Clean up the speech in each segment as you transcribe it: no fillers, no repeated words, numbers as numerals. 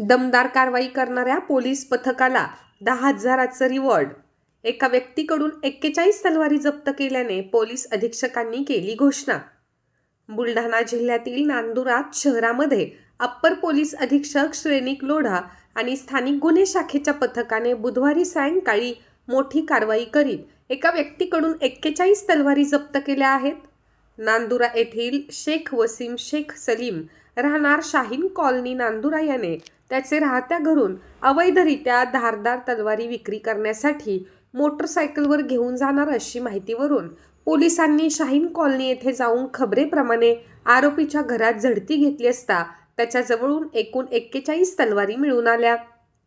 दमदार कारवाई करणाऱ्या पोलीस पथकाला 10,000चं रिवॉर्ड. एका व्यक्तीकडून 41 तलवारी जप्त केल्याने पोलीस अधीक्षकांनी केली घोषणा. बुलढाणा जिल्ह्यातील नांदुरात शहरामध्ये अप्पर पोलीस अधीक्षक श्रेनिक लोढा आणि स्थानिक गुन्हे शाखेच्या पथकाने बुधवारी सायंकाळी मोठी कारवाई करीत एका व्यक्तीकडून 41 तलवारी जप्त केल्या आहेत. नांदुरा येथील शेख वसीम शेख सलीम राहणार शाहीन कॉलनी नांदुरा याने त्याचे राहत्या घरून अवैधरित्या धारदार तलवारी विक्री करण्यासाठी मोटरसायकलवर घेऊन जाणार अशी माहितीवरून पोलिसांनी शाहीन कॉलनी येथे जाऊन खबरेप्रमाणे आरोपीच्या घरात झडती घेतली असता त्याच्याजवळून एकूण 41 तलवारी मिळून आल्या.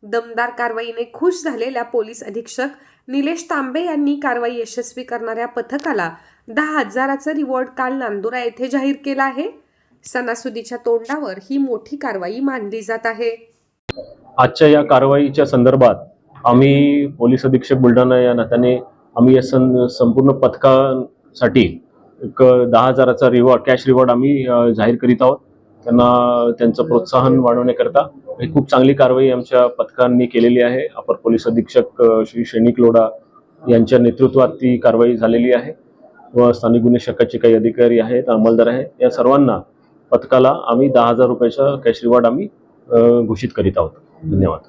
दमदार कारवाईने खुश झालेल्या पोलीस अधीक्षक निलेश तांबे यांनी कारवाई यशस्वी करणाऱ्या पथकाला 10,000चं रिवॉर्ड काल नांदुरा येथे जाहीर केला आहे. सणासुदीच्या तोंडावर ही मोठी कारवाई मानली जात आहे. आजच्या या कारवाईच्या संदर्भात आम्ही पोलीस अधीक्षक बुलढाणा या नात्याने आम्ही या संपूर्ण पथकासाठी एक 10,000चा रिवॉर्ड कॅश रिवॉर्ड आम्ही जाहीर करीत आहोत. त्यांचं प्रोत्साहन वाढवण्याकरता ही खूप चांगली कारवाई आमच्या पथकांनी केलेली आहे. अपर पोलीस अधीक्षक श्री श्रेनिक लोढा यांच्या नेतृत्वात ती कारवाई झालेली आहे व स्थानिक गुन्हे शाखेचे काही अधिकारी आहेत, अंमलदार आहेत, या सर्वांना पथकाला आम्ही 10,000 रुपयाचा कॅश रिवॉर्ड आम्ही घोषित करीत आहोत. धन्यवाद.